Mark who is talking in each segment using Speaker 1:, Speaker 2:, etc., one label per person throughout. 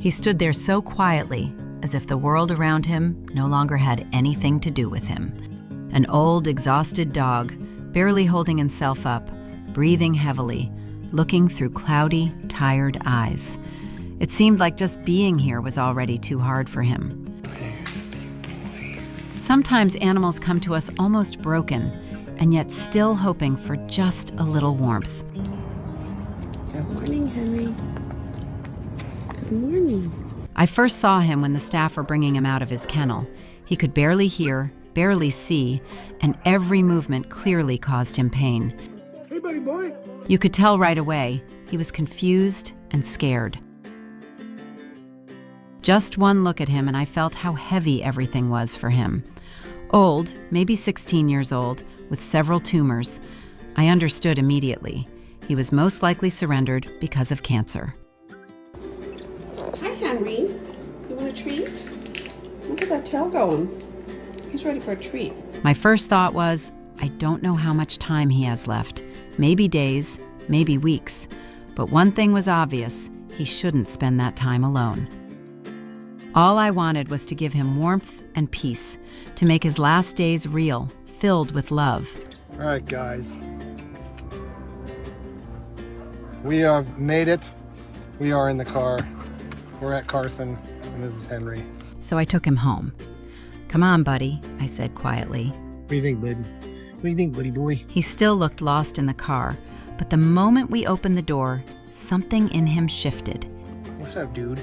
Speaker 1: He stood there so quietly, as if the world around him no longer had anything to do with him. An old, exhausted dog, barely holding himself up, breathing heavily, looking through cloudy, tired eyes. It seemed like just being here was already too hard for him. Sometimes animals come to us almost broken, and yet still hoping for just a little warmth.
Speaker 2: Good morning, Henry. Good morning.
Speaker 1: I first saw him when the staff were bringing him out of his kennel. He could barely hear, barely see, and every movement clearly caused him pain.
Speaker 3: Hey, buddy boy.
Speaker 1: You could tell right away he was confused and scared. Just one look at him and I felt how heavy everything was for him. Old, maybe 16 years old, with several tumors. I understood immediately. He was most likely surrendered because of cancer.
Speaker 2: Hi, Henry. You want a treat? Look at that tail going. He's ready for a treat.
Speaker 1: My first thought was, I don't know how much time he has left. Maybe days, maybe weeks. But one thing was obvious, he shouldn't spend that time alone. All I wanted was to give him warmth and peace, to make his last days real, filled with love.
Speaker 3: All right, guys. We have made it. We are in the car. We're at Carson, and this is Henry.
Speaker 1: So I took him home. Come on, buddy, I said quietly.
Speaker 3: What do you think, bud? What do you think, buddy boy?
Speaker 1: He still looked lost in the car, but the moment we opened the door, something in him shifted.
Speaker 3: What's up, dude?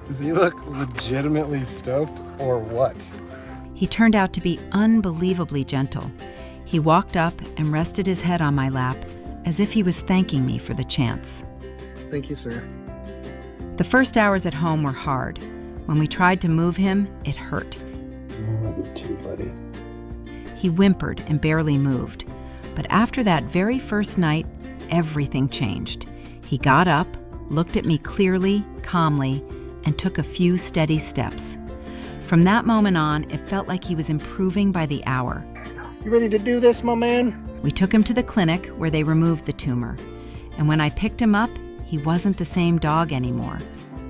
Speaker 3: Does he look legitimately stoked or what?
Speaker 1: He turned out to be unbelievably gentle. He walked up and rested his head on my lap as if he was thanking me for the chance.
Speaker 3: Thank you, sir.
Speaker 1: The first hours at home were hard. When we tried to move him, it hurt.
Speaker 3: I love you too, buddy.
Speaker 1: He whimpered and barely moved. But after that very first night, everything changed. He got up, looked at me clearly, calmly, and took a few steady steps. From that moment on, it felt like he was improving by the hour.
Speaker 3: You ready to do this, my man?
Speaker 1: We took him to the clinic where they removed the tumor. And when I picked him up, he wasn't the same dog anymore.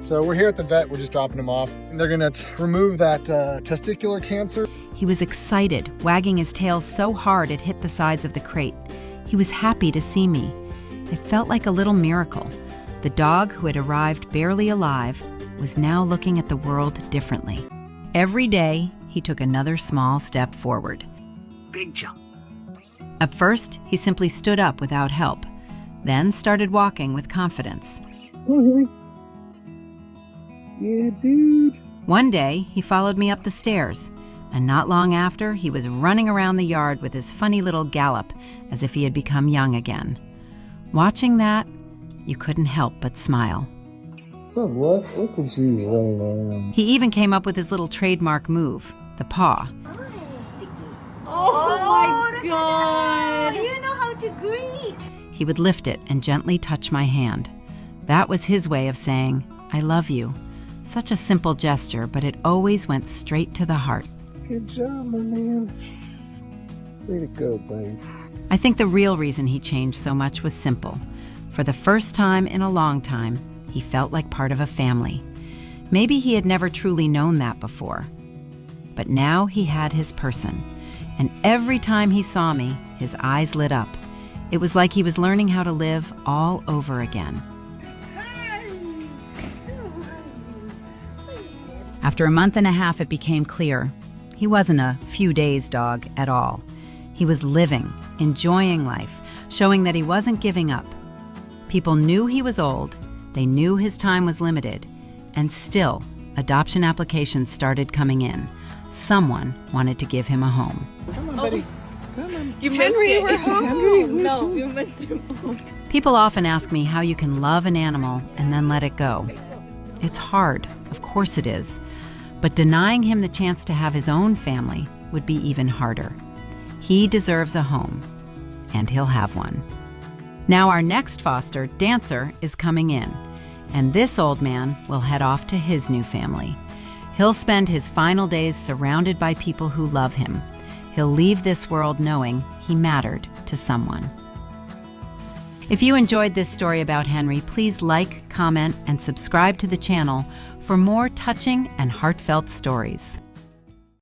Speaker 3: So we're here at the vet. We're just dropping him off. And they're going to remove that testicular cancer.
Speaker 1: He was excited, wagging his tail so hard it hit the sides of the crate. He was happy to see me. It felt like a little miracle. The dog who had arrived barely alive was now looking at the world differently. Every day, he took another small step forward.
Speaker 4: Big jump.
Speaker 1: At first, he simply stood up without help, then started walking with confidence.
Speaker 3: Yeah, dude.
Speaker 1: One day, he followed me up the stairs, and not long after, he was running around the yard with his funny little gallop, as if he had become young again. Watching that, you couldn't help but smile.
Speaker 3: What's up, what? Look at you running around.
Speaker 1: He even came up with his little trademark move, the paw.
Speaker 5: Oh my God! You know how to greet!
Speaker 1: He would lift it and gently touch my hand. That was his way of saying, I love you. Such a simple gesture, but it always went straight to the heart.
Speaker 3: Good job, my man. Way to go, buddy.
Speaker 1: I think the real reason he changed so much was simple. For the first time in a long time, he felt like part of a family. Maybe he had never truly known that before. But now he had his person. And every time he saw me, his eyes lit up. It was like he was learning how to live all over again. After a month and a half, it became clear. He wasn't a few days dog at all. He was living, enjoying life, showing that he wasn't giving up. People knew he was old, they knew his time was limited, and still, adoption applications started coming in. Someone wanted to give him a home.
Speaker 3: Come on, buddy. Come on.
Speaker 5: You
Speaker 2: Henry,
Speaker 5: missed it.
Speaker 2: we're home.
Speaker 5: No, you missed your home.
Speaker 1: People often ask me how you can love an animal and then let it go. It's hard, of course it is. But denying him the chance to have his own family would be even harder. He deserves a home, and he'll have one. Now our next foster, Dancer, is coming in, and this old man will head off to his new family. He'll spend his final days surrounded by people who love him. He'll leave this world knowing he mattered to someone. If you enjoyed this story about Henry, please like, comment, and subscribe to the channel for more touching and heartfelt stories.